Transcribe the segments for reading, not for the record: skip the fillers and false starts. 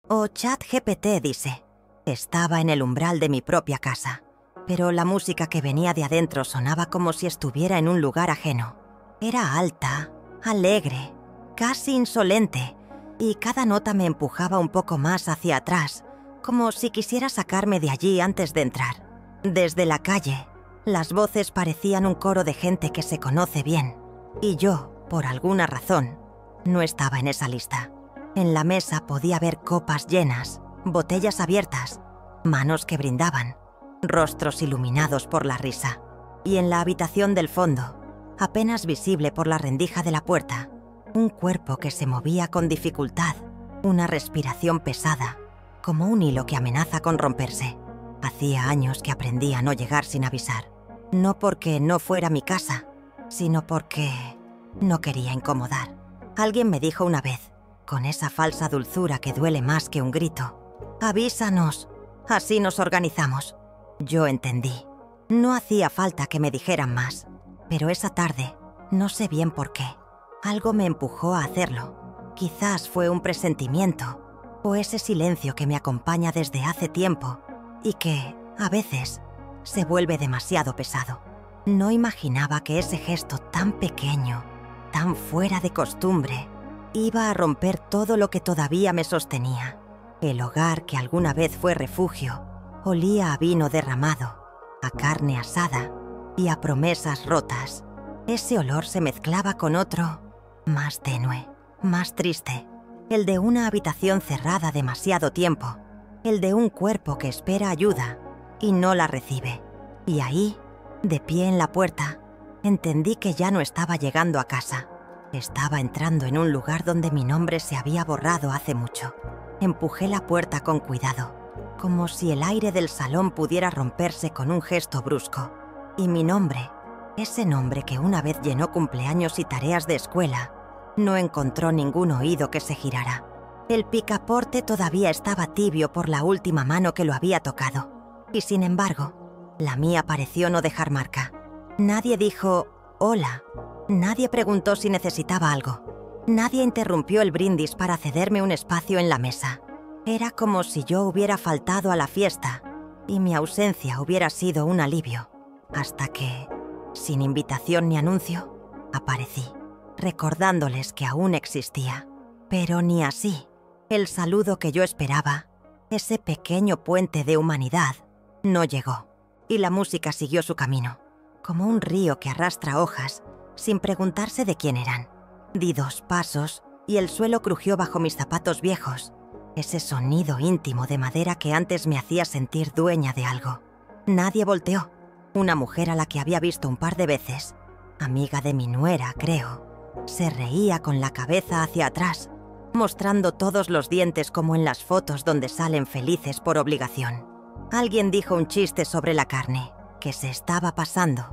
O ChatGPT, dice. Estaba en el umbral de mi propia casa, pero la música que venía de adentro sonaba como si estuviera en un lugar ajeno. Era alta, alegre, casi insolente, y cada nota me empujaba un poco más hacia atrás, como si quisiera sacarme de allí antes de entrar. Desde la calle, las voces parecían un coro de gente que se conoce bien, y yo, por alguna razón, no estaba en esa lista. En la mesa podía ver copas llenas, botellas abiertas, manos que brindaban, rostros iluminados por la risa. Y en la habitación del fondo, apenas visible por la rendija de la puerta, un cuerpo que se movía con dificultad, una respiración pesada, como un hilo que amenaza con romperse. Hacía años que aprendí a no llegar sin avisar. No porque no fuera mi casa, sino porque no quería incomodar. Alguien me dijo una vez, con esa falsa dulzura que duele más que un grito: «Avísanos, así nos organizamos». Yo entendí. No hacía falta que me dijeran más, pero esa tarde, no sé bien por qué, algo me empujó a hacerlo. Quizás fue un presentimiento, o ese silencio que me acompaña desde hace tiempo y que, a veces, se vuelve demasiado pesado. No imaginaba que ese gesto tan pequeño, tan fuera de costumbre, iba a romper todo lo que todavía me sostenía. El hogar que alguna vez fue refugio olía a vino derramado, a carne asada y a promesas rotas. Ese olor se mezclaba con otro, más tenue, más triste, el de una habitación cerrada demasiado tiempo, el de un cuerpo que espera ayuda y no la recibe. Y ahí, de pie en la puerta, entendí que ya no estaba llegando a casa. Estaba entrando en un lugar donde mi nombre se había borrado hace mucho. Empujé la puerta con cuidado, como si el aire del salón pudiera romperse con un gesto brusco. Y mi nombre, ese nombre que una vez llenó cumpleaños y tareas de escuela, no encontró ningún oído que se girara. El picaporte todavía estaba tibio por la última mano que lo había tocado. Y sin embargo, la mía pareció no dejar marca. Nadie dijo «hola». Nadie preguntó si necesitaba algo. Nadie interrumpió el brindis para cederme un espacio en la mesa. Era como si yo hubiera faltado a la fiesta y mi ausencia hubiera sido un alivio. Hasta que, sin invitación ni anuncio, aparecí, recordándoles que aún existía. Pero ni así, el saludo que yo esperaba, ese pequeño puente de humanidad, no llegó. Y la música siguió su camino, como un río que arrastra hojas, sin preguntarse de quién eran. Di 2 pasos y el suelo crujió bajo mis zapatos viejos, ese sonido íntimo de madera que antes me hacía sentir dueña de algo. Nadie volteó. Una mujer a la que había visto un par de veces, amiga de mi nuera, creo, se reía con la cabeza hacia atrás, mostrando todos los dientes como en las fotos donde salen felices por obligación. Alguien dijo un chiste sobre la carne, que se estaba pasando,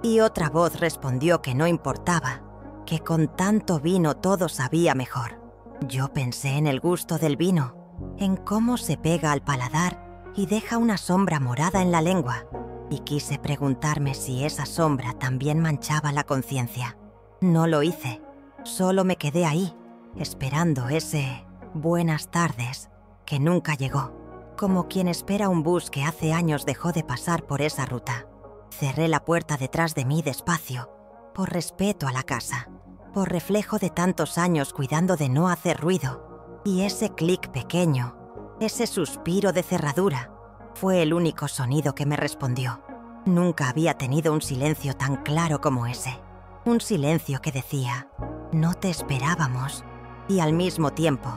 y otra voz respondió que no importaba, que con tanto vino todo sabía mejor. Yo pensé en el gusto del vino, en cómo se pega al paladar y deja una sombra morada en la lengua, y quise preguntarme si esa sombra también manchaba la conciencia. No lo hice, solo me quedé ahí, esperando ese «buenas tardes» que nunca llegó, como quien espera un bus que hace años dejó de pasar por esa ruta. Cerré la puerta detrás de mí despacio, por respeto a la casa, por reflejo de tantos años cuidando de no hacer ruido, y ese clic pequeño, ese suspiro de cerradura, fue el único sonido que me respondió. Nunca había tenido un silencio tan claro como ese, un silencio que decía «no te esperábamos» y al mismo tiempo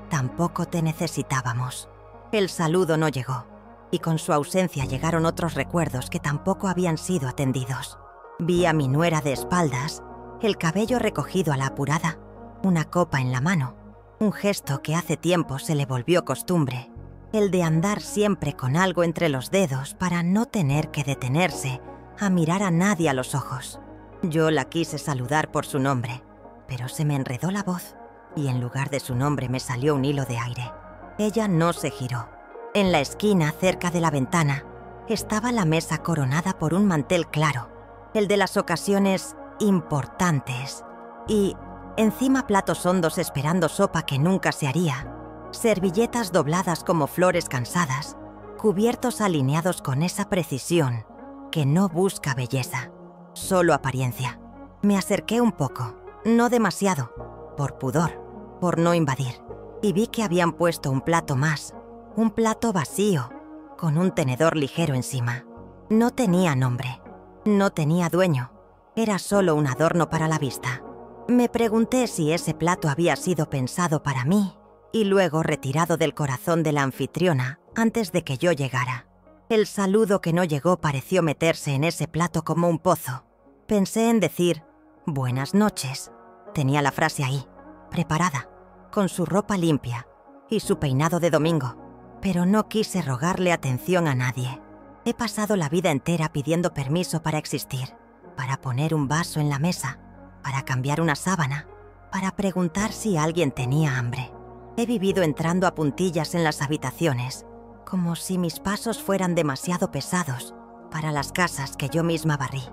«tampoco te necesitábamos». El saludo no llegó, y con su ausencia llegaron otros recuerdos que tampoco habían sido atendidos. Vi a mi nuera de espaldas, el cabello recogido a la apurada, una copa en la mano, un gesto que hace tiempo se le volvió costumbre, el de andar siempre con algo entre los dedos para no tener que detenerse a mirar a nadie a los ojos. Yo la quise saludar por su nombre, pero se me enredó la voz y en lugar de su nombre me salió un hilo de aire. Ella no se giró. En la esquina, cerca de la ventana, estaba la mesa coronada por un mantel claro, el de las ocasiones importantes, y encima platos hondos esperando sopa que nunca se haría, servilletas dobladas como flores cansadas, cubiertos alineados con esa precisión que no busca belleza, solo apariencia. Me acerqué un poco, no demasiado, por pudor, por no invadir, y vi que habían puesto un plato más, un plato vacío, con un tenedor ligero encima. No tenía nombre, no tenía dueño, era solo un adorno para la vista. Me pregunté si ese plato había sido pensado para mí y luego retirado del corazón de la anfitriona antes de que yo llegara. El saludo que no llegó pareció meterse en ese plato como un pozo. Pensé en decir «buenas noches». Tenía la frase ahí, preparada, con su ropa limpia y su peinado de domingo, pero no quise rogarle atención a nadie. He pasado la vida entera pidiendo permiso para existir, para poner un vaso en la mesa, para cambiar una sábana, para preguntar si alguien tenía hambre. He vivido entrando a puntillas en las habitaciones, como si mis pasos fueran demasiado pesados para las casas que yo misma barrí.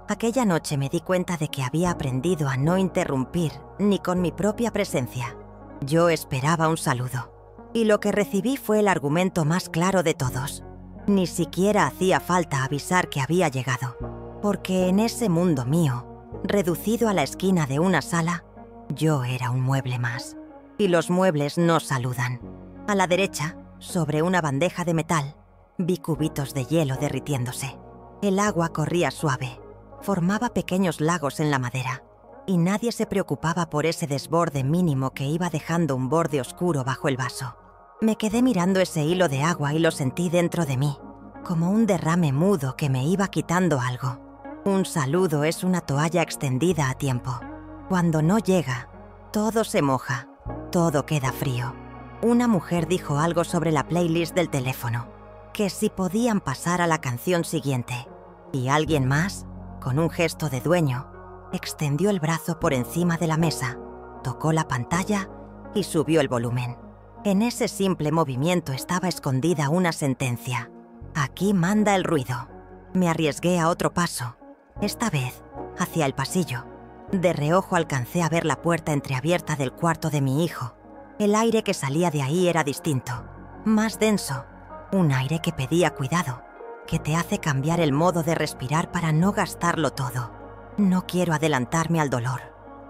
Aquella noche me di cuenta de que había aprendido a no interrumpir ni con mi propia presencia. Yo esperaba un saludo, y lo que recibí fue el argumento más claro de todos. Ni siquiera hacía falta avisar que había llegado, porque en ese mundo mío, reducido a la esquina de una sala, yo era un mueble más. Y los muebles no saludan. A la derecha, sobre una bandeja de metal, vi cubitos de hielo derritiéndose. El agua corría suave, formaba pequeños lagos en la madera, y nadie se preocupaba por ese desborde mínimo que iba dejando un borde oscuro bajo el vaso. Me quedé mirando ese hilo de agua y lo sentí dentro de mí, como un derrame mudo que me iba quitando algo. Un saludo es una toalla extendida a tiempo. Cuando no llega, todo se moja, todo queda frío. Una mujer dijo algo sobre la playlist del teléfono, que si podían pasar a la canción siguiente. Y alguien más, con un gesto de dueño, extendió el brazo por encima de la mesa, tocó la pantalla y subió el volumen. En ese simple movimiento estaba escondida una sentencia. Aquí manda el ruido. Me arriesgué a otro paso, esta vez hacia el pasillo. De reojo alcancé a ver la puerta entreabierta del cuarto de mi hijo. El aire que salía de ahí era distinto, más denso, un aire que pedía cuidado, que te hace cambiar el modo de respirar para no gastarlo todo. No quiero adelantarme al dolor,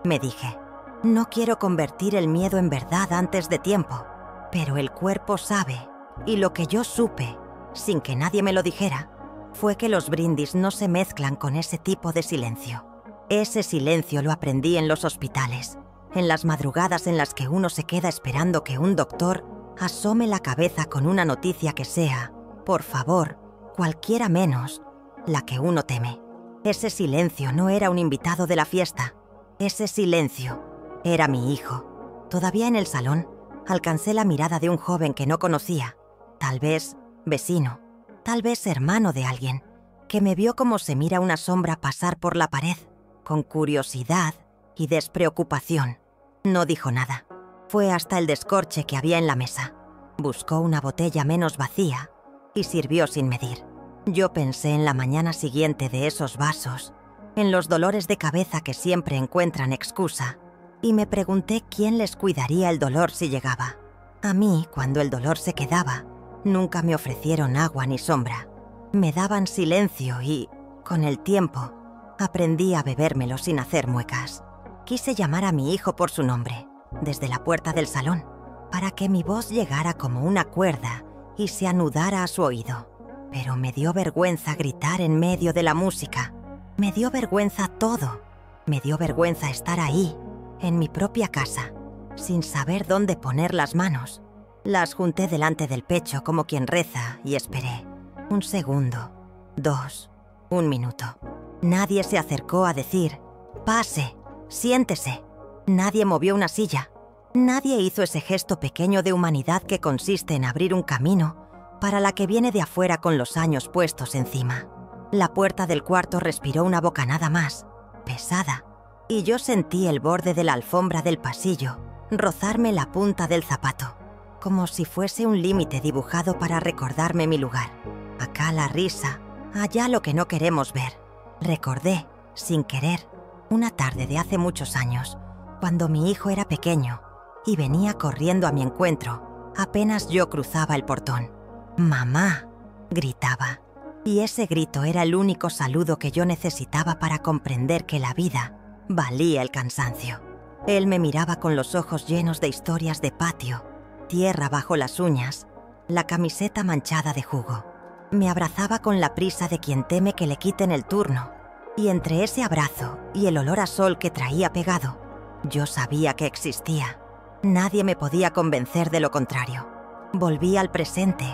me dije. No quiero convertir el miedo en verdad antes de tiempo, pero el cuerpo sabe, y lo que yo supe, sin que nadie me lo dijera, fue que los brindis no se mezclan con ese tipo de silencio. Ese silencio lo aprendí en los hospitales, en las madrugadas en las que uno se queda esperando que un doctor asome la cabeza con una noticia que sea, por favor, cualquiera menos la que uno teme. Ese silencio no era un invitado de la fiesta. Ese silencio era mi hijo. Todavía en el salón, alcancé la mirada de un joven que no conocía, tal vez vecino, tal vez hermano de alguien, que me vio como se mira una sombra pasar por la pared, con curiosidad y despreocupación. No dijo nada. Fue hasta el descorche que había en la mesa. Buscó una botella menos vacía y sirvió sin medir. Yo pensé en la mañana siguiente de esos vasos, en los dolores de cabeza que siempre encuentran excusa, y me pregunté quién les cuidaría el dolor si llegaba. A mí, cuando el dolor se quedaba, nunca me ofrecieron agua ni sombra. Me daban silencio y, con el tiempo, aprendí a bebérmelo sin hacer muecas. Quise llamar a mi hijo por su nombre, desde la puerta del salón, para que mi voz llegara como una cuerda y se anudara a su oído. Pero me dio vergüenza gritar en medio de la música. Me dio vergüenza todo. Me dio vergüenza estar ahí, en mi propia casa, sin saber dónde poner las manos. Las junté delante del pecho como quien reza y esperé. 1 segundo, 2, 1 minuto. Nadie se acercó a decir, «Pase, siéntese». Nadie movió una silla. Nadie hizo ese gesto pequeño de humanidad que consiste en abrir un camino para la que viene de afuera con los años puestos encima. La puerta del cuarto respiró una bocanada más, pesada, y yo sentí el borde de la alfombra del pasillo rozarme la punta del zapato, como si fuese un límite dibujado para recordarme mi lugar. Acá la risa, allá lo que no queremos ver. Recordé, sin querer, una tarde de hace muchos años, cuando mi hijo era pequeño y venía corriendo a mi encuentro, Apenas yo cruzaba el portón. «¡Mamá!», gritaba. Y ese grito era el único saludo que yo necesitaba para comprender que la vida valía el cansancio. Él me miraba con los ojos llenos de historias de patio, tierra bajo las uñas, la camiseta manchada de jugo. Me abrazaba con la prisa de quien teme que le quiten el turno, y entre ese abrazo y el olor a sol que traía pegado, yo sabía que existía. Nadie me podía convencer de lo contrario. Volví al presente,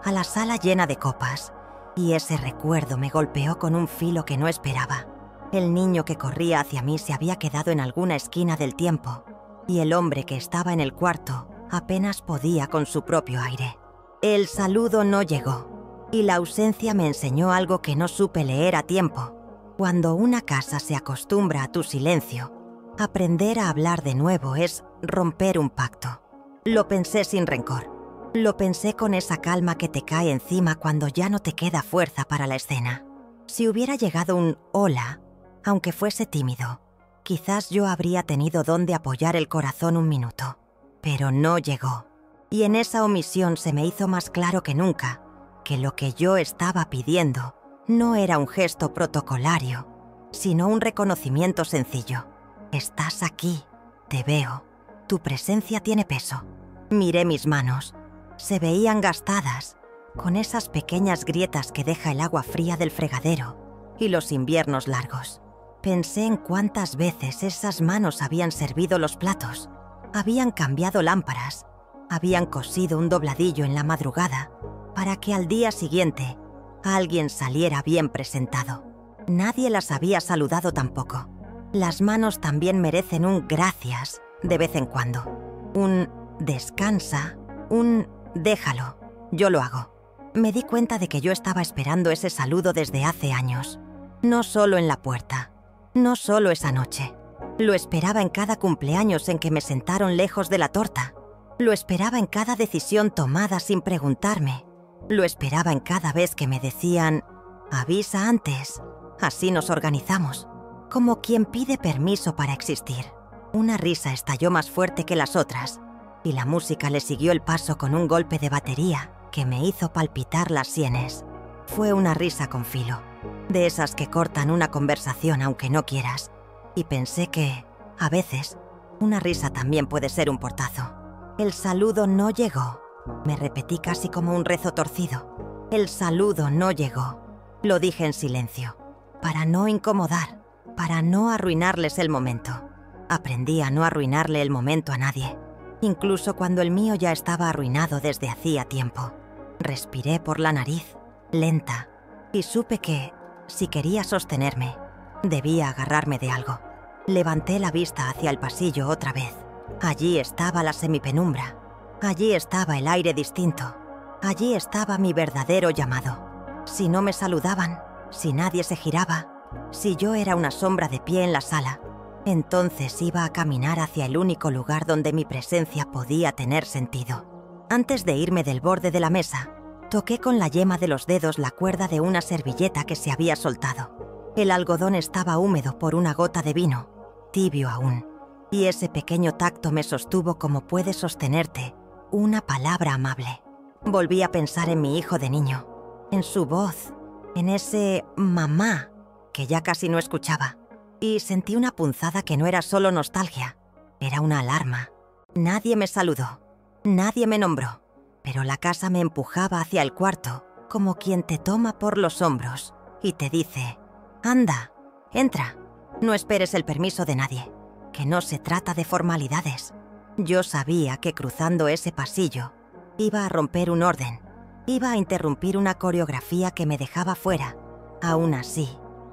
a la sala llena de copas, y ese recuerdo me golpeó con un filo que no esperaba. El niño que corría hacia mí se había quedado en alguna esquina del tiempo, y el hombre que estaba en el cuarto apenas podía con su propio aire. El saludo no llegó, y la ausencia me enseñó algo que no supe leer a tiempo. Cuando una casa se acostumbra a tu silencio, aprender a hablar de nuevo es romper un pacto. Lo pensé sin rencor. Lo pensé con esa calma que te cae encima cuando ya no te queda fuerza para la escena. Si hubiera llegado un hola, aunque fuese tímido, quizás yo habría tenido donde apoyar el corazón un minuto. Pero no llegó. Y en esa omisión se me hizo más claro que nunca que lo que yo estaba pidiendo no era un gesto protocolario, sino un reconocimiento sencillo. Estás aquí, te veo, tu presencia tiene peso. Miré mis manos. Se veían gastadas, con esas pequeñas grietas que deja el agua fría del fregadero y los inviernos largos. Pensé en cuántas veces esas manos habían servido los platos, habían cambiado lámparas, habían cosido un dobladillo en la madrugada para que al día siguiente alguien saliera bien presentado. Nadie las había saludado tampoco. Las manos también merecen un gracias de vez en cuando, un descansa, un déjalo, yo lo hago. Me di cuenta de que yo estaba esperando ese saludo desde hace años. No solo en la puerta, no solo esa noche. Lo esperaba en cada cumpleaños en que me sentaron lejos de la torta. Lo esperaba en cada decisión tomada sin preguntarme. Lo esperaba en cada vez que me decían, avisa antes, así nos organizamos. Como quien pide permiso para existir. Una risa estalló más fuerte que las otras, y la música le siguió el paso con un golpe de batería que me hizo palpitar las sienes. Fue una risa con filo, de esas que cortan una conversación aunque no quieras, y pensé que, a veces, una risa también puede ser un portazo. El saludo no llegó, me repetí casi como un rezo torcido. El saludo no llegó, lo dije en silencio, para no incomodar, para no arruinarles el momento. Aprendí a no arruinarle el momento a nadie, incluso cuando el mío ya estaba arruinado desde hacía tiempo. Respiré por la nariz, lenta, y supe que, si quería sostenerme, debía agarrarme de algo. Levanté la vista hacia el pasillo otra vez. Allí estaba la semipenumbra. Allí estaba el aire distinto. Allí estaba mi verdadero llamado. Si no me saludaban, si nadie se giraba, si yo era una sombra de pie en la sala, entonces iba a caminar hacia el único lugar donde mi presencia podía tener sentido. Antes de irme del borde de la mesa, toqué con la yema de los dedos la cuerda de una servilleta que se había soltado. El algodón estaba húmedo por una gota de vino, tibio aún, y ese pequeño tacto me sostuvo como puede sostenerte una palabra amable. Volví a pensar en mi hijo de niño, en su voz, en ese mamá que ya casi no escuchaba. Y sentí una punzada que no era solo nostalgia, era una alarma. Nadie me saludó, nadie me nombró, pero la casa me empujaba hacia el cuarto, como quien te toma por los hombros y te dice, anda, entra, no esperes el permiso de nadie, que no se trata de formalidades. Yo sabía que cruzando ese pasillo iba a romper un orden, iba a interrumpir una coreografía que me dejaba fuera. Aún así,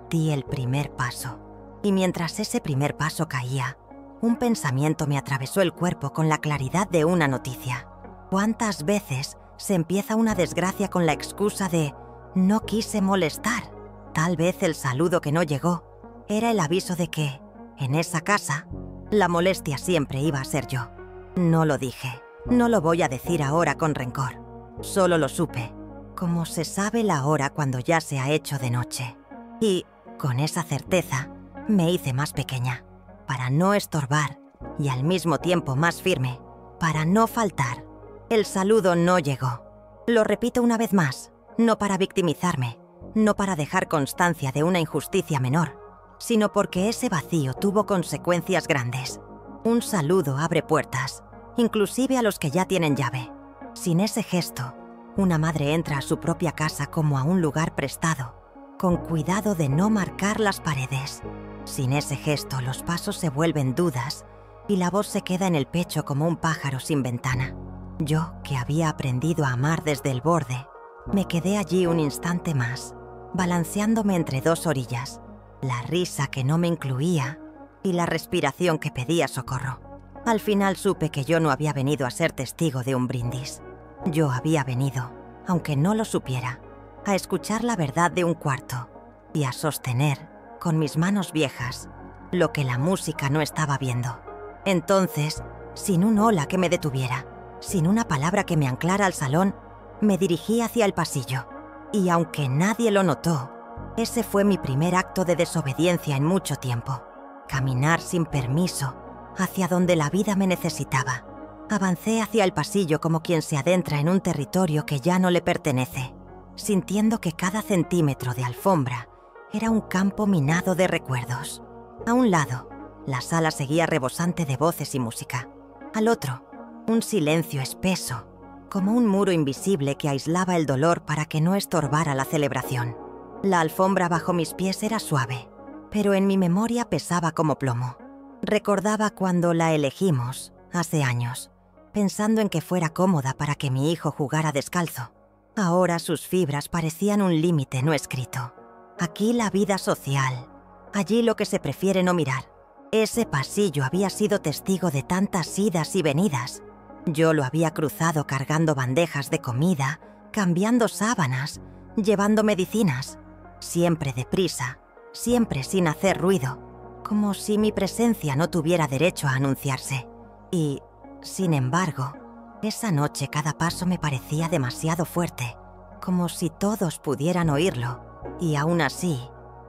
di el primer paso. Y mientras ese primer paso caía, un pensamiento me atravesó el cuerpo con la claridad de una noticia. ¿Cuántas veces se empieza una desgracia con la excusa de «no quise molestar»? Tal vez el saludo que no llegó era el aviso de que, en esa casa, la molestia siempre iba a ser yo. No lo dije, no lo voy a decir ahora con rencor. Solo lo supe, como se sabe la hora cuando ya se ha hecho de noche. Y, con esa certeza, me hice más pequeña, para no estorbar, y al mismo tiempo más firme, para no faltar, El saludo no llegó. Lo repito una vez más, no para victimizarme, no para dejar constancia de una injusticia menor, sino porque ese vacío tuvo consecuencias grandes. Un saludo abre puertas, inclusive a los que ya tienen llave. Sin ese gesto, una madre entra a su propia casa como a un lugar prestado, con cuidado de no marcar las paredes. Sin ese gesto, los pasos se vuelven dudas y la voz se queda en el pecho como un pájaro sin ventana. Yo, que había aprendido a amar desde el borde, me quedé allí un instante más, balanceándome entre dos orillas, la risa que no me incluía y la respiración que pedía socorro. Al final supe que yo no había venido a ser testigo de un brindis. Yo había venido, aunque no lo supiera, a escuchar la verdad de un cuarto y a sostener, con mis manos viejas, lo que la música no estaba viendo. Entonces, sin un hola que me detuviera, sin una palabra que me anclara al salón, me dirigí hacia el pasillo. Y aunque nadie lo notó, ese fue mi primer acto de desobediencia en mucho tiempo. Caminar sin permiso, hacia donde la vida me necesitaba. Avancé hacia el pasillo como quien se adentra en un territorio que ya no le pertenece, sintiendo que cada centímetro de alfombra era un campo minado de recuerdos. A un lado, la sala seguía rebosante de voces y música. Al otro, un silencio espeso, como un muro invisible que aislaba el dolor para que no estorbara la celebración. La alfombra bajo mis pies era suave, pero en mi memoria pesaba como plomo. Recordaba cuando la elegimos, hace años, pensando en que fuera cómoda para que mi hijo jugara descalzo. Ahora sus fibras parecían un límite no escrito. Aquí la vida social, allí lo que se prefiere no mirar. Ese pasillo había sido testigo de tantas idas y venidas. Yo lo había cruzado cargando bandejas de comida, cambiando sábanas, llevando medicinas, siempre deprisa, siempre sin hacer ruido, como si mi presencia no tuviera derecho a anunciarse. Y, sin embargo, esa noche cada paso me parecía demasiado fuerte, como si todos pudieran oírlo, y aún así,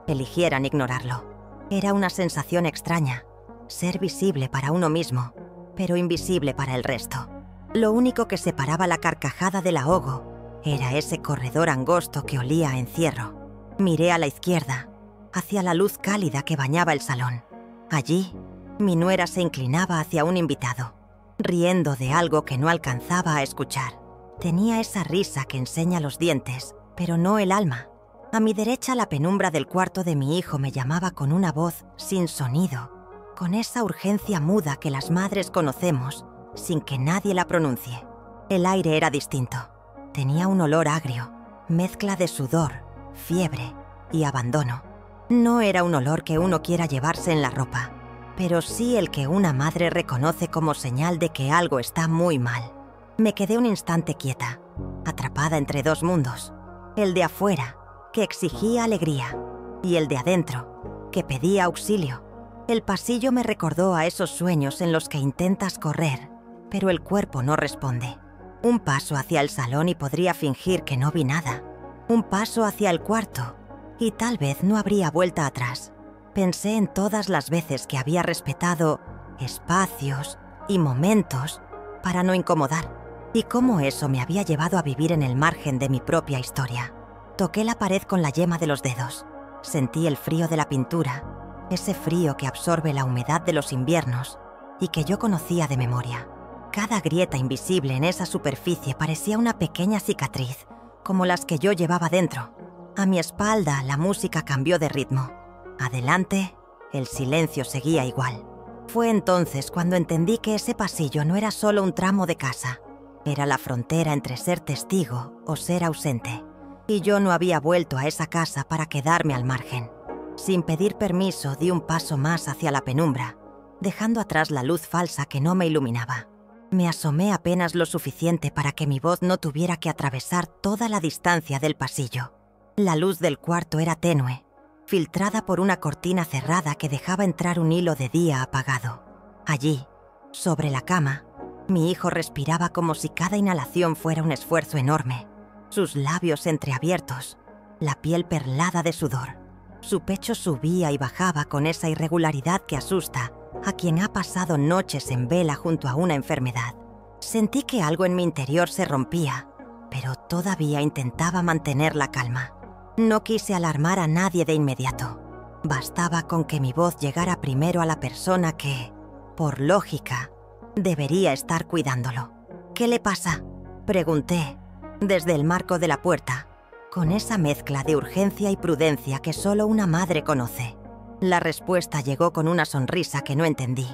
eligieran ignorarlo. Era una sensación extraña, ser visible para uno mismo, pero invisible para el resto. Lo único que separaba la carcajada del ahogo era ese corredor angosto que olía a encierro. Miré a la izquierda, hacia la luz cálida que bañaba el salón. Allí, mi nuera se inclinaba hacia un invitado, riendo de algo que no alcanzaba a escuchar. Tenía esa risa que enseña los dientes, pero no el alma. A mi derecha, la penumbra del cuarto de mi hijo me llamaba con una voz sin sonido, con esa urgencia muda que las madres conocemos, sin que nadie la pronuncie. El aire era distinto. Tenía un olor agrio, mezcla de sudor, fiebre y abandono. No era un olor que uno quiera llevarse en la ropa, pero sí el que una madre reconoce como señal de que algo está muy mal. Me quedé un instante quieta, atrapada entre dos mundos. El de afuera, que exigía alegría, y el de adentro, que pedía auxilio. El pasillo me recordó a esos sueños en los que intentas correr, pero el cuerpo no responde. Un paso hacia el salón y podría fingir que no vi nada. Un paso hacia el cuarto, y tal vez no habría vuelta atrás. Pensé en todas las veces que había respetado espacios y momentos para no incomodar, y cómo eso me había llevado a vivir en el margen de mi propia historia. Toqué la pared con la yema de los dedos. Sentí el frío de la pintura, ese frío que absorbe la humedad de los inviernos y que yo conocía de memoria. Cada grieta invisible en esa superficie parecía una pequeña cicatriz, como las que yo llevaba dentro. A mi espalda, la música cambió de ritmo. Adelante, el silencio seguía igual. Fue entonces cuando entendí que ese pasillo no era solo un tramo de casa. Era la frontera entre ser testigo o ser ausente. Y yo no había vuelto a esa casa para quedarme al margen. Sin pedir permiso, di un paso más hacia la penumbra, dejando atrás la luz falsa que no me iluminaba. Me asomé apenas lo suficiente para que mi voz no tuviera que atravesar toda la distancia del pasillo. La luz del cuarto era tenue, filtrada por una cortina cerrada que dejaba entrar un hilo de día apagado. Allí, sobre la cama, mi hijo respiraba como si cada inhalación fuera un esfuerzo enorme. Sus labios entreabiertos, la piel perlada de sudor. Su pecho subía y bajaba con esa irregularidad que asusta a quien ha pasado noches en vela junto a una enfermedad. Sentí que algo en mi interior se rompía, pero todavía intentaba mantener la calma. No quise alarmar a nadie de inmediato. Bastaba con que mi voz llegara primero a la persona que, por lógica, debería estar cuidándolo. «¿Qué le pasa?», pregunté, desde el marco de la puerta, con esa mezcla de urgencia y prudencia que solo una madre conoce. La respuesta llegó con una sonrisa que no entendí.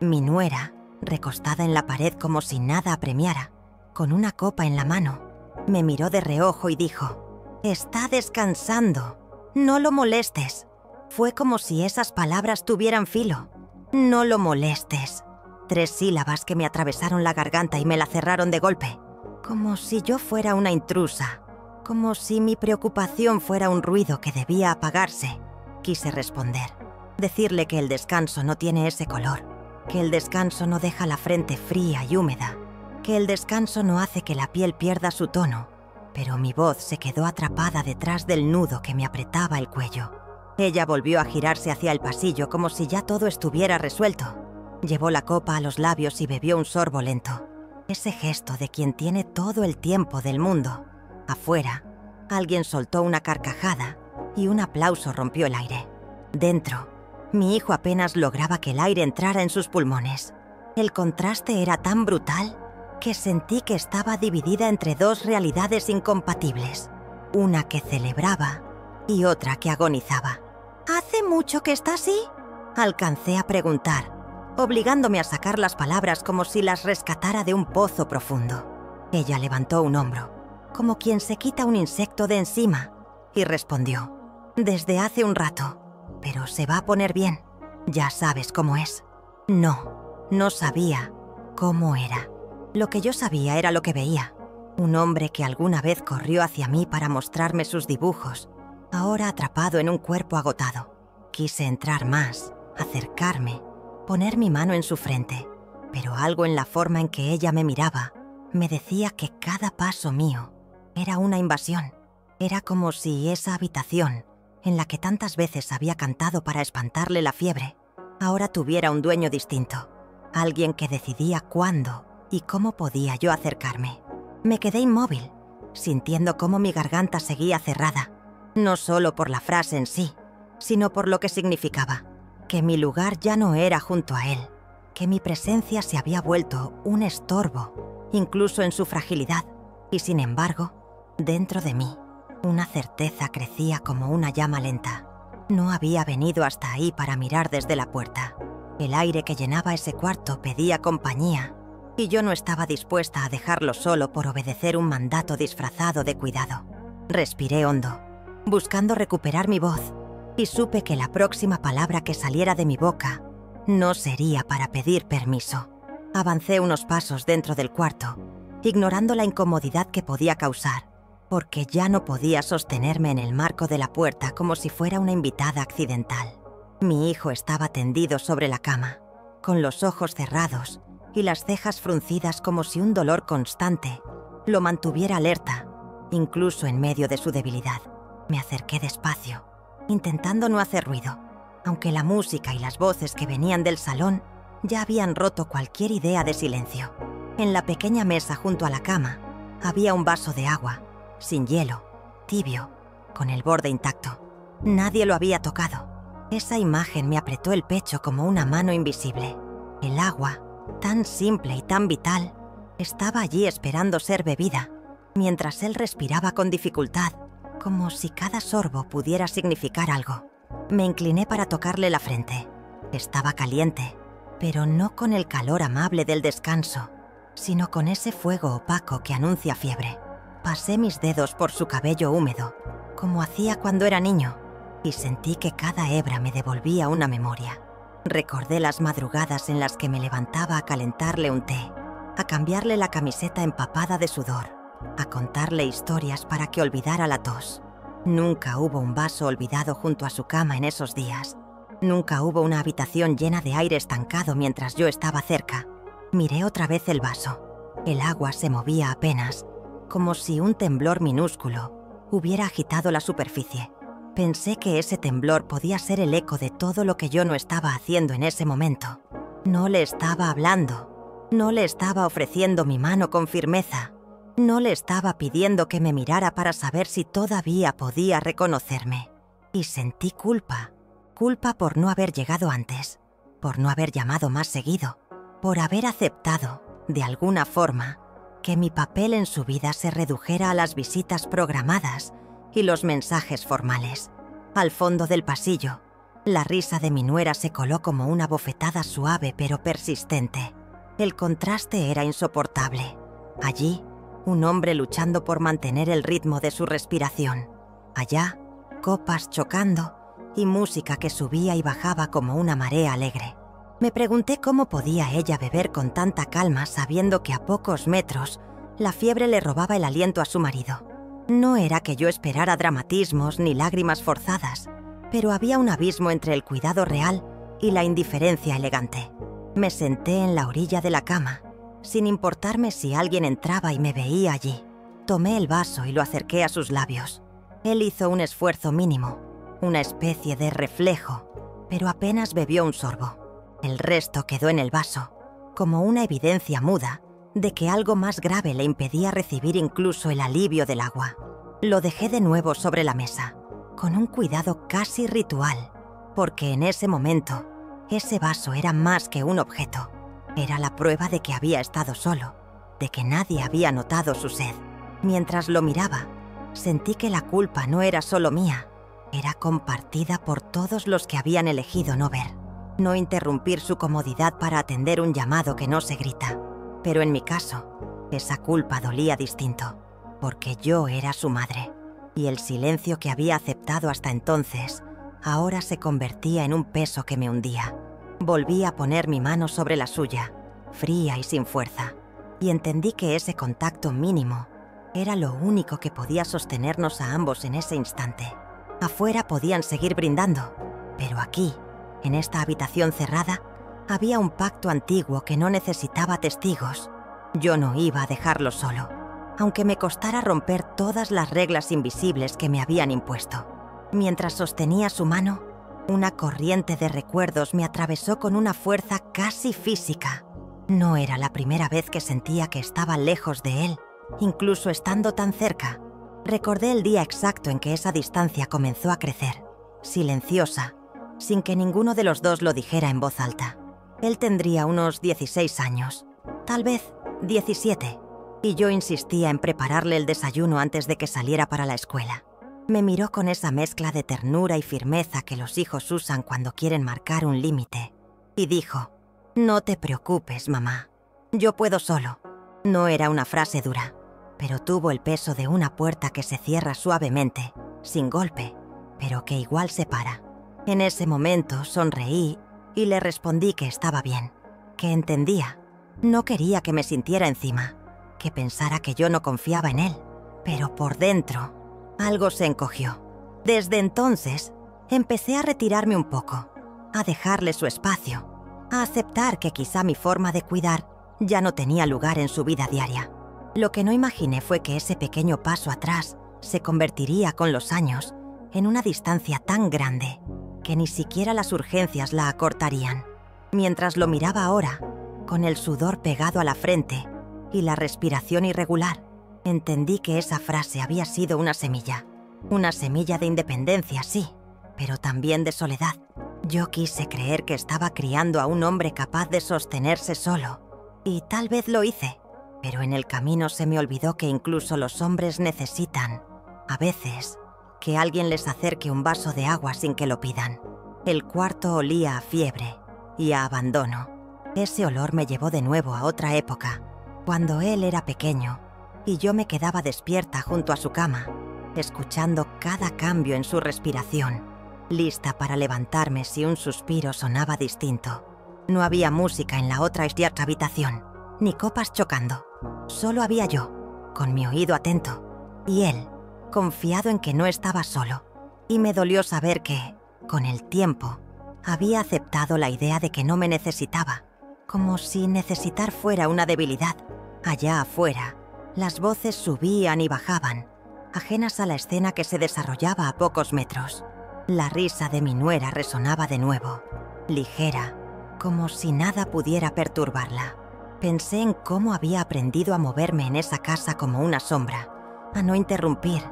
Mi nuera, recostada en la pared como si nada apremiara, con una copa en la mano, me miró de reojo y dijo: «Está descansando, no lo molestes». Fue como si esas palabras tuvieran filo. «No lo molestes». 3 sílabas que me atravesaron la garganta y me la cerraron de golpe. Como si yo fuera una intrusa, como si mi preocupación fuera un ruido que debía apagarse. Quise responder, decirle que el descanso no tiene ese color, que el descanso no deja la frente fría y húmeda, que el descanso no hace que la piel pierda su tono, pero mi voz se quedó atrapada detrás del nudo que me apretaba el cuello. Ella volvió a girarse hacia el pasillo como si ya todo estuviera resuelto. Llevó la copa a los labios y bebió un sorbo lento. Ese gesto de quien tiene todo el tiempo del mundo. Afuera, alguien soltó una carcajada y un aplauso rompió el aire. Dentro, mi hijo apenas lograba que el aire entrara en sus pulmones. El contraste era tan brutal que sentí que estaba dividida entre 2 realidades incompatibles. Una que celebraba y otra que agonizaba. «¿Hace mucho que está así?», alcancé a preguntar, obligándome a sacar las palabras como si las rescatara de un pozo profundo. Ella levantó un hombro, como quien se quita un insecto de encima, y respondió: «Desde hace un rato, pero se va a poner bien. Ya sabes cómo es». No sabía cómo era. Lo que yo sabía era lo que veía. Un hombre que alguna vez corrió hacia mí para mostrarme sus dibujos, ahora atrapado en un cuerpo agotado. Quise entrar más, acercarme, poner mi mano en su frente, pero algo en la forma en que ella me miraba me decía que cada paso mío era una invasión. Era como si esa habitación, en la que tantas veces había cantado para espantarle la fiebre, ahora tuviera un dueño distinto, alguien que decidía cuándo y cómo podía yo acercarme. Me quedé inmóvil, sintiendo cómo mi garganta seguía cerrada, no solo por la frase en sí, sino por lo que significaba. Que mi lugar ya no era junto a él, que mi presencia se había vuelto un estorbo, incluso en su fragilidad, y sin embargo, dentro de mí, una certeza crecía como una llama lenta. No había venido hasta ahí para mirar desde la puerta. El aire que llenaba ese cuarto pedía compañía, y yo no estaba dispuesta a dejarlo solo por obedecer un mandato disfrazado de cuidado. Respiré hondo, buscando recuperar mi voz, y supe que la próxima palabra que saliera de mi boca no sería para pedir permiso. Avancé unos pasos dentro del cuarto, ignorando la incomodidad que podía causar, porque ya no podía sostenerme en el marco de la puerta como si fuera una invitada accidental. Mi hijo estaba tendido sobre la cama, con los ojos cerrados y las cejas fruncidas como si un dolor constante lo mantuviera alerta, incluso en medio de su debilidad. Me acerqué despacio, intentando no hacer ruido, aunque la música y las voces que venían del salón ya habían roto cualquier idea de silencio. En la pequeña mesa junto a la cama había un vaso de agua, sin hielo, tibio, con el borde intacto. Nadie lo había tocado. Esa imagen me apretó el pecho como una mano invisible. El agua, tan simple y tan vital, estaba allí esperando ser bebida, mientras él respiraba con dificultad, como si cada sorbo pudiera significar algo. Me incliné para tocarle la frente. Estaba caliente, pero no con el calor amable del descanso, sino con ese fuego opaco que anuncia fiebre. Pasé mis dedos por su cabello húmedo, como hacía cuando era niño, y sentí que cada hebra me devolvía una memoria. Recordé las madrugadas en las que me levantaba a calentarle un té, a cambiarle la camiseta empapada de sudor, a contarle historias para que olvidara la tos. Nunca hubo un vaso olvidado junto a su cama en esos días. Nunca hubo una habitación llena de aire estancado mientras yo estaba cerca. Miré otra vez el vaso. El agua se movía apenas, como si un temblor minúsculo hubiera agitado la superficie. Pensé que ese temblor podía ser el eco de todo lo que yo no estaba haciendo en ese momento. No le estaba hablando, No le estaba ofreciendo mi mano con firmeza. No le estaba pidiendo que me mirara para saber si todavía podía reconocerme. Y sentí culpa. Culpa por no haber llegado antes, por no haber llamado más seguido, por haber aceptado, de alguna forma, que mi papel en su vida se redujera a las visitas programadas y los mensajes formales. Al fondo del pasillo, la risa de mi nuera se coló como una bofetada suave pero persistente. El contraste era insoportable. Allí, un hombre luchando por mantener el ritmo de su respiración. Allá, copas chocando y música que subía y bajaba como una marea alegre. Me pregunté cómo podía ella beber con tanta calma sabiendo que a pocos metros la fiebre le robaba el aliento a su marido. No era que yo esperara dramatismos ni lágrimas forzadas, pero había un abismo entre el cuidado real y la indiferencia elegante. Me senté en la orilla de la cama, sin importarme si alguien entraba y me veía allí. Tomé el vaso y lo acerqué a sus labios. Él hizo un esfuerzo mínimo, una especie de reflejo, pero apenas bebió un sorbo. El resto quedó en el vaso, como una evidencia muda de que algo más grave le impedía recibir incluso el alivio del agua. Lo dejé de nuevo sobre la mesa, con un cuidado casi ritual, porque en ese momento, ese vaso era más que un objeto. Era la prueba de que había estado solo, de que nadie había notado su sed. Mientras lo miraba, sentí que la culpa no era solo mía, era compartida por todos los que habían elegido no ver, no interrumpir su comodidad para atender un llamado que no se grita. Pero en mi caso, esa culpa dolía distinto, porque yo era su madre, y el silencio que había aceptado hasta entonces, ahora se convertía en un peso que me hundía. Volví a poner mi mano sobre la suya, fría y sin fuerza, y entendí que ese contacto mínimo era lo único que podía sostenernos a ambos en ese instante. Afuera podían seguir brindando, pero aquí, en esta habitación cerrada, había un pacto antiguo que no necesitaba testigos. Yo no iba a dejarlo solo, aunque me costara romper todas las reglas invisibles que me habían impuesto. Mientras sostenía su mano, una corriente de recuerdos me atravesó con una fuerza casi física. No era la primera vez que sentía que estaba lejos de él, incluso estando tan cerca. Recordé el día exacto en que esa distancia comenzó a crecer, silenciosa, sin que ninguno de los dos lo dijera en voz alta. Él tendría unos 16 años, tal vez 17, y yo insistía en prepararle el desayuno antes de que saliera para la escuela. Me miró con esa mezcla de ternura y firmeza que los hijos usan cuando quieren marcar un límite, y dijo: «No te preocupes, mamá, yo puedo solo». No era una frase dura, pero tuvo el peso de una puerta que se cierra suavemente, sin golpe, pero que igual se para. En ese momento sonreí y le respondí que estaba bien, que entendía. No quería que me sintiera encima, que pensara que yo no confiaba en él, pero por dentro algo se encogió. Desde entonces, empecé a retirarme un poco, a dejarle su espacio, a aceptar que quizá mi forma de cuidar ya no tenía lugar en su vida diaria. Lo que no imaginé fue que ese pequeño paso atrás se convertiría con los años en una distancia tan grande que ni siquiera las urgencias la acortarían. Mientras lo miraba ahora, con el sudor pegado a la frente y la respiración irregular, entendí que esa frase había sido una semilla de independencia, sí, pero también de soledad. Yo quise creer que estaba criando a un hombre capaz de sostenerse solo, y tal vez lo hice, pero en el camino se me olvidó que incluso los hombres necesitan, a veces, que alguien les acerque un vaso de agua sin que lo pidan. El cuarto olía a fiebre y a abandono. Ese olor me llevó de nuevo a otra época, cuando él era pequeño y yo me quedaba despierta junto a su cama, escuchando cada cambio en su respiración, lista para levantarme si un suspiro sonaba distinto. No había música en la otra habitación, ni copas chocando. Solo había yo, con mi oído atento, y él, confiado en que no estaba solo. Y me dolió saber que, con el tiempo, había aceptado la idea de que no me necesitaba, como si necesitar fuera una debilidad. Allá afuera, las voces subían y bajaban, ajenas a la escena que se desarrollaba a pocos metros. La risa de mi nuera resonaba de nuevo, ligera, como si nada pudiera perturbarla. Pensé en cómo había aprendido a moverme en esa casa como una sombra, a no interrumpir,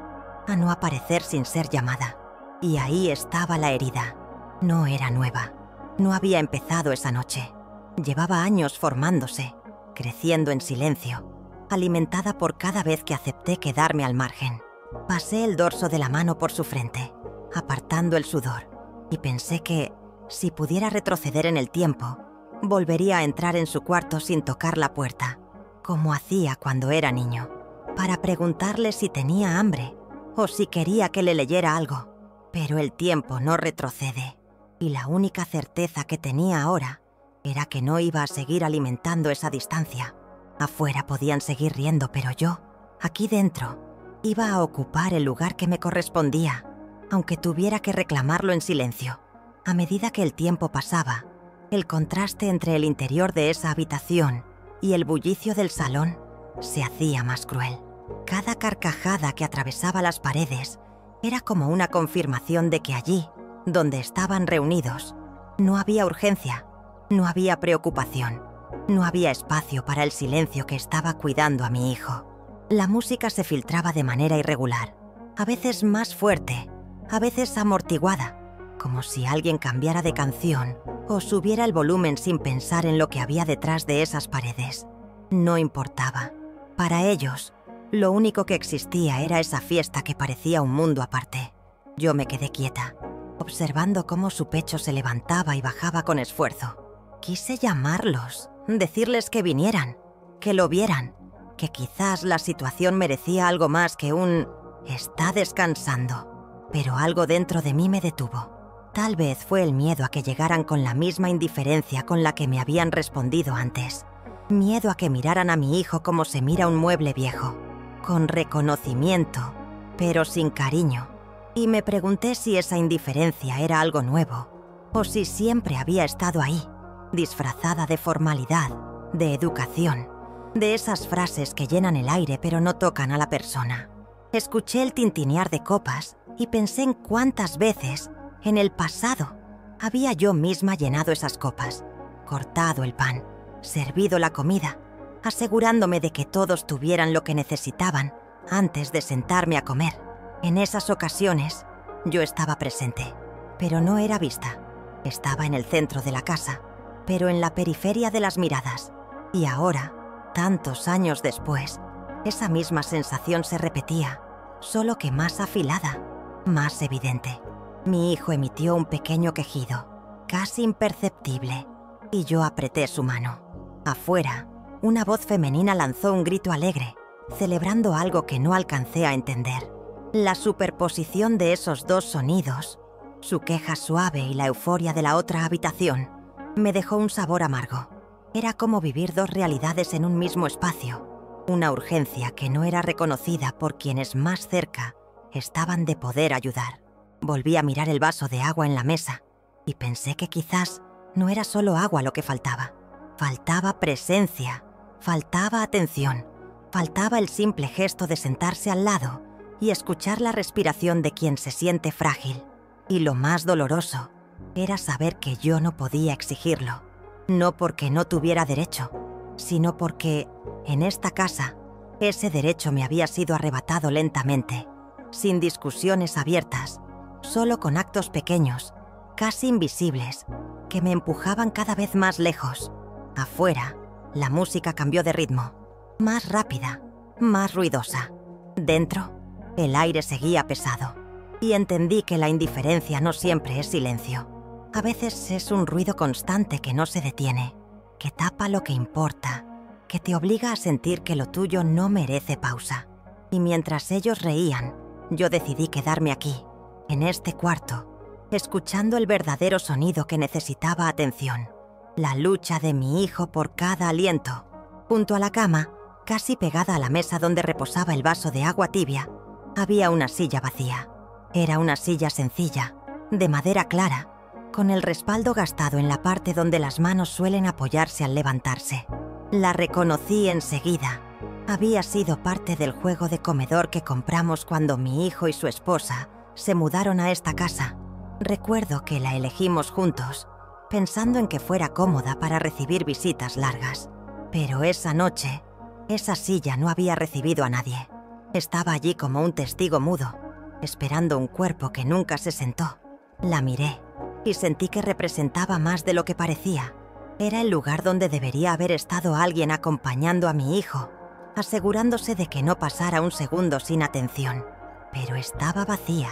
a no aparecer sin ser llamada. Y ahí estaba la herida. No era nueva. No había empezado esa noche. Llevaba años formándose, creciendo en silencio, alimentada por cada vez que acepté quedarme al margen. Pasé el dorso de la mano por su frente, apartando el sudor, y pensé que, si pudiera retroceder en el tiempo, volvería a entrar en su cuarto sin tocar la puerta, como hacía cuando era niño, para preguntarle si tenía hambre o si quería que le leyera algo. Pero el tiempo no retrocede, y la única certeza que tenía ahora era que no iba a seguir alimentando esa distancia. Afuera podían seguir riendo, pero yo, aquí dentro, iba a ocupar el lugar que me correspondía, aunque tuviera que reclamarlo en silencio. A medida que el tiempo pasaba, el contraste entre el interior de esa habitación y el bullicio del salón se hacía más cruel. Cada carcajada que atravesaba las paredes era como una confirmación de que allí, donde estaban reunidos, no había urgencia, no había preocupación, no había espacio para el silencio que estaba cuidando a mi hijo. La música se filtraba de manera irregular, a veces más fuerte, a veces amortiguada, como si alguien cambiara de canción o subiera el volumen sin pensar en lo que había detrás de esas paredes. No importaba. Para ellos, lo único que existía era esa fiesta que parecía un mundo aparte. Yo me quedé quieta, observando cómo su pecho se levantaba y bajaba con esfuerzo. Quise llamarlos, decirles que vinieran, que lo vieran, que quizás la situación merecía algo más que un «está descansando», pero algo dentro de mí me detuvo. Tal vez fue el miedo a que llegaran con la misma indiferencia con la que me habían respondido antes. Miedo a que miraran a mi hijo como se mira un mueble viejo, con reconocimiento, pero sin cariño. Y me pregunté si esa indiferencia era algo nuevo, o si siempre había estado ahí, disfrazada de formalidad, de educación, de esas frases que llenan el aire pero no tocan a la persona. Escuché el tintinear de copas y pensé en cuántas veces, en el pasado, había yo misma llenado esas copas, cortado el pan, servido la comida, asegurándome de que todos tuvieran lo que necesitaban antes de sentarme a comer. En esas ocasiones, yo estaba presente, pero no era vista. Estaba en el centro de la casa, pero en la periferia de las miradas. Y ahora, tantos años después, esa misma sensación se repetía, solo que más afilada, más evidente. Mi hijo emitió un pequeño quejido, casi imperceptible, y yo apreté su mano. Afuera, una voz femenina lanzó un grito alegre, celebrando algo que no alcancé a entender. La superposición de esos dos sonidos, su queja suave y la euforia de la otra habitación, me dejó un sabor amargo. Era como vivir dos realidades en un mismo espacio, una urgencia que no era reconocida por quienes más cerca estaban de poder ayudar. Volví a mirar el vaso de agua en la mesa y pensé que quizás no era solo agua lo que faltaba. Faltaba presencia, faltaba atención, faltaba el simple gesto de sentarse al lado y escuchar la respiración de quien se siente frágil. Y lo más doloroso era saber que yo no podía exigirlo, no porque no tuviera derecho, sino porque, en esta casa, ese derecho me había sido arrebatado lentamente, sin discusiones abiertas, solo con actos pequeños, casi invisibles, que me empujaban cada vez más lejos. Afuera, la música cambió de ritmo, más rápida, más ruidosa. Dentro, el aire seguía pesado, y entendí que la indiferencia no siempre es silencio. A veces es un ruido constante que no se detiene, que tapa lo que importa, que te obliga a sentir que lo tuyo no merece pausa. Y mientras ellos reían, yo decidí quedarme aquí, en este cuarto, escuchando el verdadero sonido que necesitaba atención, la lucha de mi hijo por cada aliento. Junto a la cama, casi pegada a la mesa donde reposaba el vaso de agua tibia, había una silla vacía. Era una silla sencilla, de madera clara, con el respaldo gastado en la parte donde las manos suelen apoyarse al levantarse. La reconocí enseguida. Había sido parte del juego de comedor que compramos cuando mi hijo y su esposa se mudaron a esta casa. Recuerdo que la elegimos juntos, pensando en que fuera cómoda para recibir visitas largas. Pero esa noche, esa silla no había recibido a nadie. Estaba allí como un testigo mudo, esperando un cuerpo que nunca se sentó. La miré y sentí que representaba más de lo que parecía. Era el lugar donde debería haber estado alguien acompañando a mi hijo, asegurándose de que no pasara un segundo sin atención. Pero estaba vacía,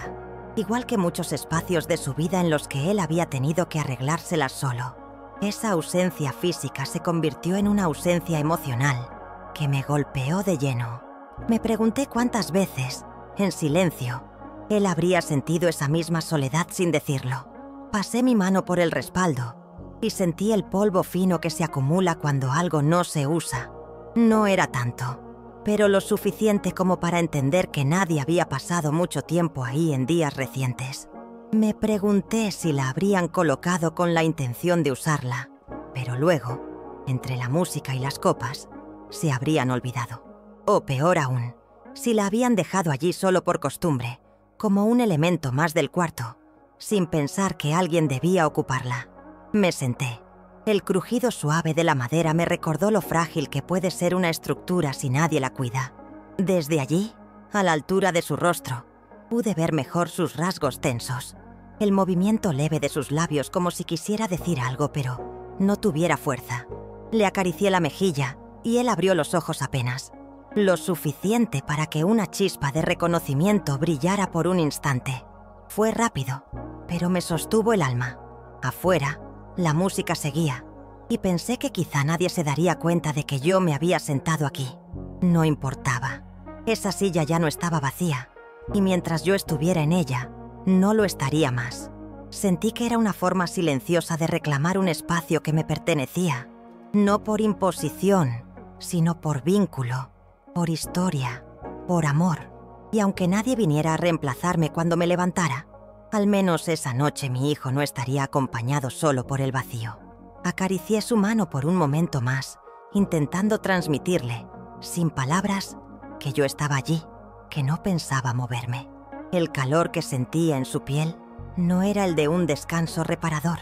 igual que muchos espacios de su vida en los que él había tenido que arreglárselas solo. Esa ausencia física se convirtió en una ausencia emocional que me golpeó de lleno. Me pregunté cuántas veces, en silencio, él habría sentido esa misma soledad sin decirlo. Pasé mi mano por el respaldo y sentí el polvo fino que se acumula cuando algo no se usa. No era tanto, pero lo suficiente como para entender que nadie había pasado mucho tiempo ahí en días recientes. Me pregunté si la habrían colocado con la intención de usarla, pero luego, entre la música y las copas, se habrían olvidado. O peor aún, si la habían dejado allí solo por costumbre, como un elemento más del cuarto, sin pensar que alguien debía ocuparla. Me senté. El crujido suave de la madera me recordó lo frágil que puede ser una estructura si nadie la cuida. Desde allí, a la altura de su rostro, pude ver mejor sus rasgos tensos, el movimiento leve de sus labios como si quisiera decir algo, pero no tuviera fuerza. Le acaricié la mejilla y él abrió los ojos apenas, lo suficiente para que una chispa de reconocimiento brillara por un instante. Fue rápido, pero me sostuvo el alma. Afuera, la música seguía, y pensé que quizá nadie se daría cuenta de que yo me había sentado aquí. No importaba. Esa silla ya no estaba vacía, y mientras yo estuviera en ella, no lo estaría más. Sentí que era una forma silenciosa de reclamar un espacio que me pertenecía, no por imposición, sino por vínculo, por historia, por amor. Y aunque nadie viniera a reemplazarme cuando me levantara, al menos esa noche mi hijo no estaría acompañado solo por el vacío. Acaricié su mano por un momento más, intentando transmitirle, sin palabras, que yo estaba allí, que no pensaba moverme. El calor que sentía en su piel no era el de un descanso reparador,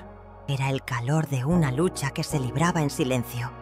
era el calor de una lucha que se libraba en silencio.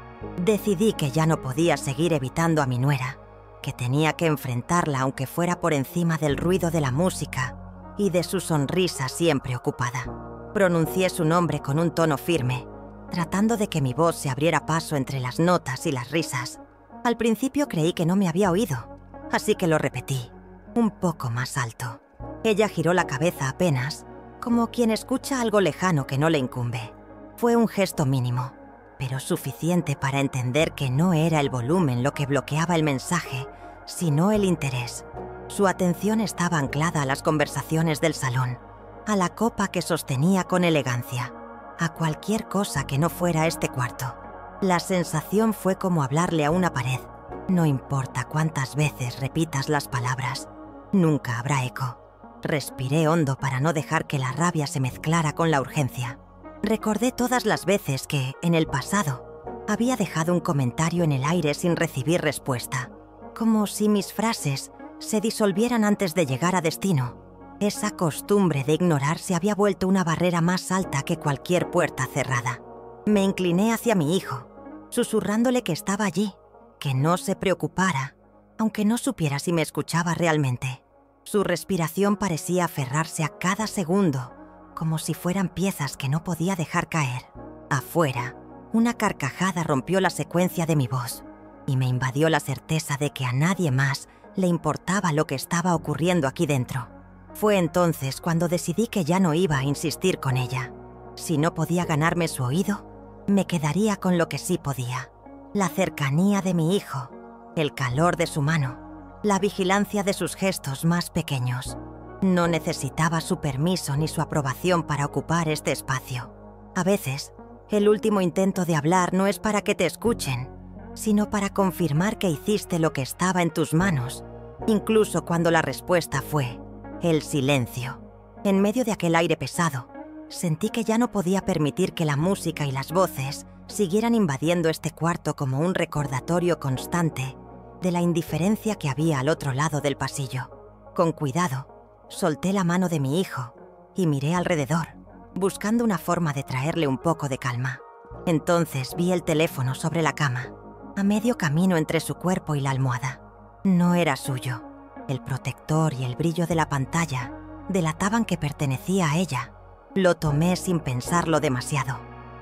Decidí que ya no podía seguir evitando a mi nuera, que tenía que enfrentarla aunque fuera por encima del ruido de la música y de su sonrisa siempre ocupada. Pronuncié su nombre con un tono firme, tratando de que mi voz se abriera paso entre las notas y las risas. Al principio creí que no me había oído, así que lo repetí, un poco más alto. Ella giró la cabeza apenas, como quien escucha algo lejano que no le incumbe. Fue un gesto mínimo, pero suficiente para entender que no era el volumen lo que bloqueaba el mensaje, sino el interés. Su atención estaba anclada a las conversaciones del salón, a la copa que sostenía con elegancia, a cualquier cosa que no fuera este cuarto. La sensación fue como hablarle a una pared. No importa cuántas veces repitas las palabras, nunca habrá eco. Respiré hondo para no dejar que la rabia se mezclara con la urgencia. Recordé todas las veces que, en el pasado, había dejado un comentario en el aire sin recibir respuesta, como si mis frases se disolvieran antes de llegar a destino. Esa costumbre de ignorar se había vuelto una barrera más alta que cualquier puerta cerrada. Me incliné hacia mi hijo, susurrándole que estaba allí, que no se preocupara, aunque no supiera si me escuchaba realmente. Su respiración parecía aferrarse a cada segundo, como si fueran piezas que no podía dejar caer. Afuera, una carcajada rompió la secuencia de mi voz, y me invadió la certeza de que a nadie más le importaba lo que estaba ocurriendo aquí dentro. Fue entonces cuando decidí que ya no iba a insistir con ella. Si no podía ganarme su oído, me quedaría con lo que sí podía: la cercanía de mi hijo, el calor de su mano, la vigilancia de sus gestos más pequeños. No necesitaba su permiso ni su aprobación para ocupar este espacio. A veces, el último intento de hablar no es para que te escuchen, sino para confirmar que hiciste lo que estaba en tus manos, incluso cuando la respuesta fue el silencio. En medio de aquel aire pesado, sentí que ya no podía permitir que la música y las voces siguieran invadiendo este cuarto como un recordatorio constante de la indiferencia que había al otro lado del pasillo. Con cuidado, solté la mano de mi hijo y miré alrededor, buscando una forma de traerle un poco de calma. Entonces vi el teléfono sobre la cama. a medio camino entre su cuerpo y la almohada. No era suyo. El protector y el brillo de la pantalla delataban que pertenecía a ella. Lo tomé sin pensarlo demasiado.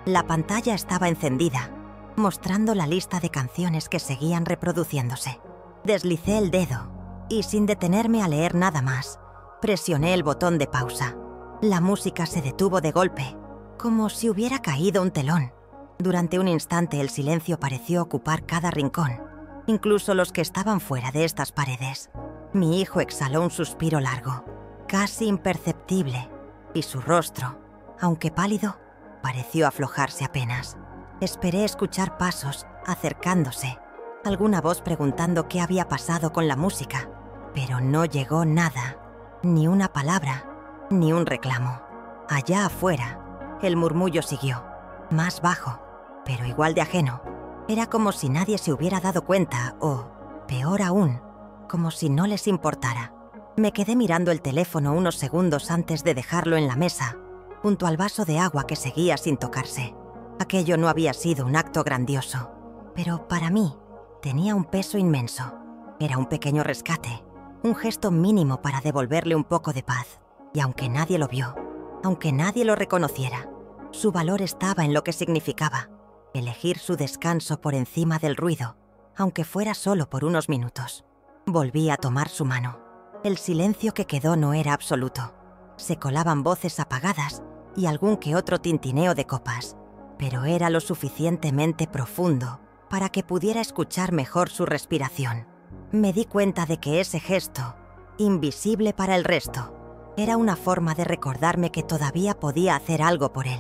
La pantalla estaba encendida, mostrando la lista de canciones que seguían reproduciéndose. Deslicé el dedo y, sin detenerme a leer nada más, presioné el botón de pausa. La música se detuvo de golpe, como si hubiera caído un telón. Durante un instante el silencio pareció ocupar cada rincón, incluso los que estaban fuera de estas paredes. Mi hijo exhaló un suspiro largo, casi imperceptible, y su rostro, aunque pálido, pareció aflojarse apenas. Esperé escuchar pasos acercándose, alguna voz preguntando qué había pasado con la música, pero no llegó nada, ni una palabra, ni un reclamo. Allá afuera, el murmullo siguió, más bajo, pero igual de ajeno. Era como si nadie se hubiera dado cuenta, o, peor aún, como si no les importara. Me quedé mirando el teléfono unos segundos antes de dejarlo en la mesa, junto al vaso de agua que seguía sin tocarse. Aquello no había sido un acto grandioso, pero para mí tenía un peso inmenso. Era un pequeño rescate, un gesto mínimo para devolverle un poco de paz. Y aunque nadie lo vio, aunque nadie lo reconociera, su valor estaba en lo que significaba: elegir su descanso por encima del ruido, aunque fuera solo por unos minutos. Volví a tomar su mano. El silencio que quedó no era absoluto. Se colaban voces apagadas y algún que otro tintineo de copas, pero era lo suficientemente profundo para que pudiera escuchar mejor su respiración. Me di cuenta de que ese gesto, invisible para el resto, era una forma de recordarme que todavía podía hacer algo por él.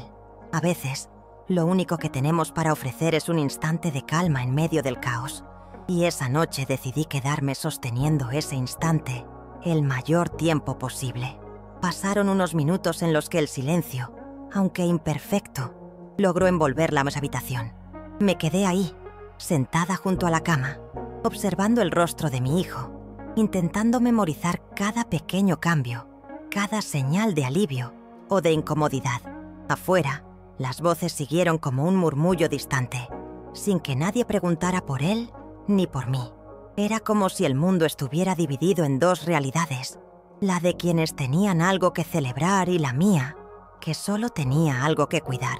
A veces, lo único que tenemos para ofrecer es un instante de calma en medio del caos. Y esa noche decidí quedarme sosteniendo ese instante el mayor tiempo posible. Pasaron unos minutos en los que el silencio, aunque imperfecto, logró envolver la habitación. Me quedé ahí, sentada junto a la cama, observando el rostro de mi hijo, intentando memorizar cada pequeño cambio, cada señal de alivio o de incomodidad. Afuera, las voces siguieron como un murmullo distante, sin que nadie preguntara por él ni por mí. Era como si el mundo estuviera dividido en dos realidades, la de quienes tenían algo que celebrar y la mía, que solo tenía algo que cuidar.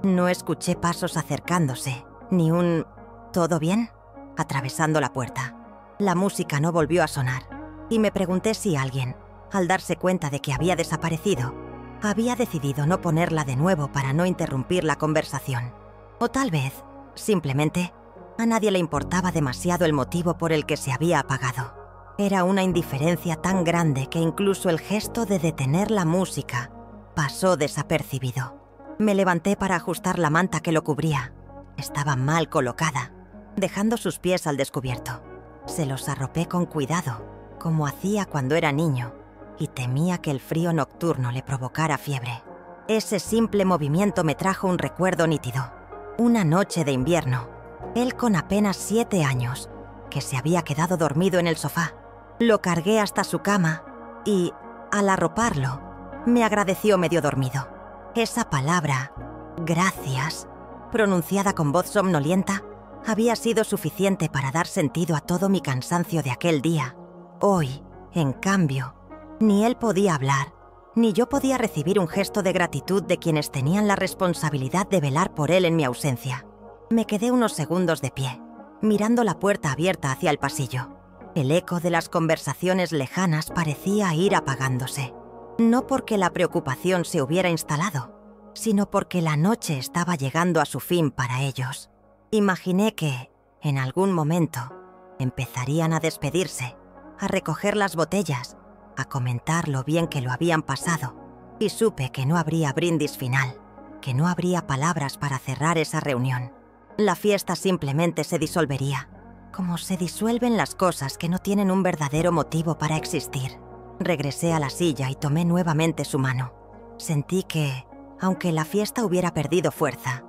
No escuché pasos acercándose, ni un ¿todo bien?, atravesando la puerta. La música no volvió a sonar, y me pregunté si alguien, al darse cuenta de que había desaparecido, había decidido no ponerla de nuevo para no interrumpir la conversación. O tal vez, simplemente, a nadie le importaba demasiado el motivo por el que se había apagado. Era una indiferencia tan grande que incluso el gesto de detener la música pasó desapercibido. Me levanté para ajustar la manta que lo cubría. Estaba mal colocada, dejando sus pies al descubierto. Se los arropé con cuidado, como hacía cuando era niño, y temía que el frío nocturno le provocara fiebre. Ese simple movimiento me trajo un recuerdo nítido. Una noche de invierno, él con apenas 7 años, que se había quedado dormido en el sofá. Lo cargué hasta su cama y, al arroparlo, me agradeció medio dormido. Esa palabra, gracias, pronunciada con voz somnolienta, había sido suficiente para dar sentido a todo mi cansancio de aquel día. Hoy, en cambio, ni él podía hablar, ni yo podía recibir un gesto de gratitud de quienes tenían la responsabilidad de velar por él en mi ausencia. Me quedé unos segundos de pie, mirando la puerta abierta hacia el pasillo. El eco de las conversaciones lejanas parecía ir apagándose. No porque la preocupación se hubiera instalado, sino porque la noche estaba llegando a su fin para ellos. Imaginé que, en algún momento, empezarían a despedirse, a recoger las botellas, a comentar lo bien que lo habían pasado, y supe que no habría brindis final, que no habría palabras para cerrar esa reunión. La fiesta simplemente se disolvería, como se disuelven las cosas que no tienen un verdadero motivo para existir. Regresé a la silla y tomé nuevamente su mano. Sentí que, aunque la fiesta hubiera perdido fuerza,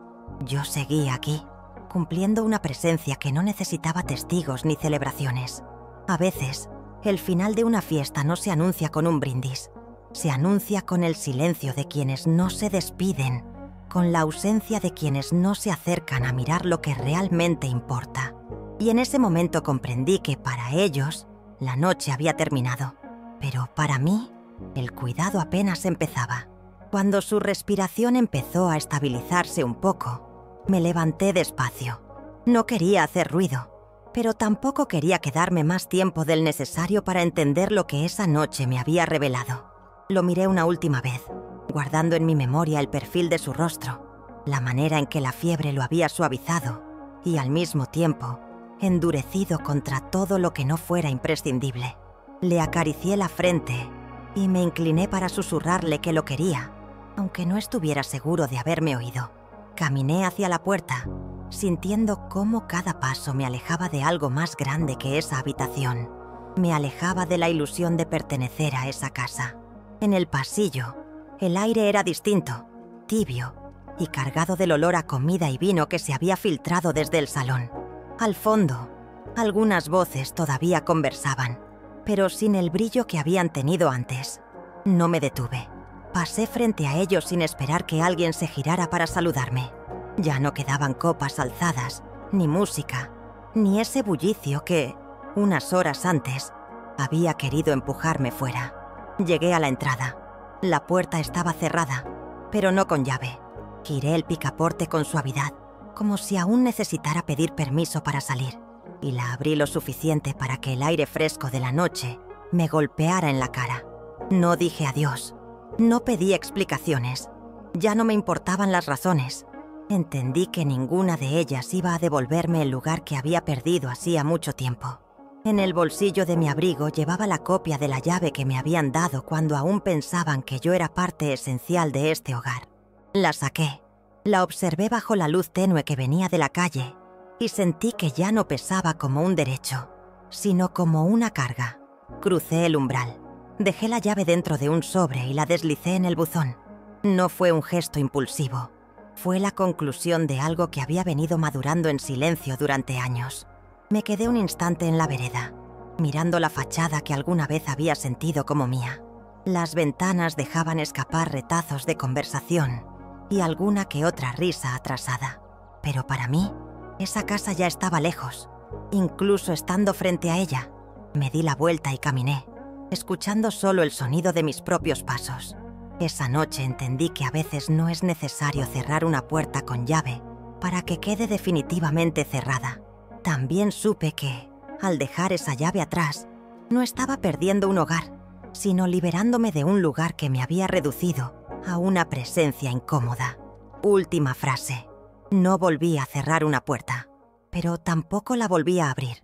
yo seguía aquí, cumpliendo una presencia que no necesitaba testigos ni celebraciones. A veces, el final de una fiesta no se anuncia con un brindis, se anuncia con el silencio de quienes no se despiden, con la ausencia de quienes no se acercan a mirar lo que realmente importa. y en ese momento comprendí que para ellos la noche había terminado, pero para mí el cuidado apenas empezaba. Cuando su respiración empezó a estabilizarse un poco, me levanté despacio. No quería hacer ruido, pero tampoco quería quedarme más tiempo del necesario para entender lo que esa noche me había revelado. Lo miré una última vez, guardando en mi memoria el perfil de su rostro, la manera en que la fiebre lo había suavizado y al mismo tiempo endurecido contra todo lo que no fuera imprescindible. Le acaricié la frente y me incliné para susurrarle que lo quería, aunque no estuviera seguro de haberme oído. Caminé hacia la puerta, sintiendo cómo cada paso me alejaba de algo más grande que esa habitación. Me alejaba de la ilusión de pertenecer a esa casa. En el pasillo, el aire era distinto, tibio y cargado del olor a comida y vino que se había filtrado desde el salón. Al fondo, algunas voces todavía conversaban, pero sin el brillo que habían tenido antes. No me detuve. Pasé frente a ellos sin esperar que alguien se girara para saludarme. Ya no quedaban copas alzadas, ni música, ni ese bullicio que, unas horas antes, había querido empujarme fuera. Llegué a la entrada. La puerta estaba cerrada, pero no con llave. Giré el picaporte con suavidad, como si aún necesitara pedir permiso para salir, y la abrí lo suficiente para que el aire fresco de la noche me golpeara en la cara. No dije adiós. No pedí explicaciones. Ya no me importaban las razones. Entendí que ninguna de ellas iba a devolverme el lugar que había perdido hacía mucho tiempo. En el bolsillo de mi abrigo llevaba la copia de la llave que me habían dado cuando aún pensaban que yo era parte esencial de este hogar. La saqué, la observé bajo la luz tenue que venía de la calle y sentí que ya no pesaba como un derecho, sino como una carga. Crucé el umbral. Dejé la llave dentro de un sobre y la deslicé en el buzón. No fue un gesto impulsivo. Fue la conclusión de algo que había venido madurando en silencio durante años. Me quedé un instante en la vereda, mirando la fachada que alguna vez había sentido como mía. Las ventanas dejaban escapar retazos de conversación y alguna que otra risa atrasada. Pero para mí, esa casa ya estaba lejos. Incluso estando frente a ella, me di la vuelta y caminé, escuchando solo el sonido de mis propios pasos. Esa noche entendí que a veces no es necesario cerrar una puerta con llave para que quede definitivamente cerrada. También supe que, al dejar esa llave atrás, no estaba perdiendo un hogar, sino liberándome de un lugar que me había reducido a una presencia incómoda. Última frase. No volví a cerrar una puerta, pero tampoco la volví a abrir.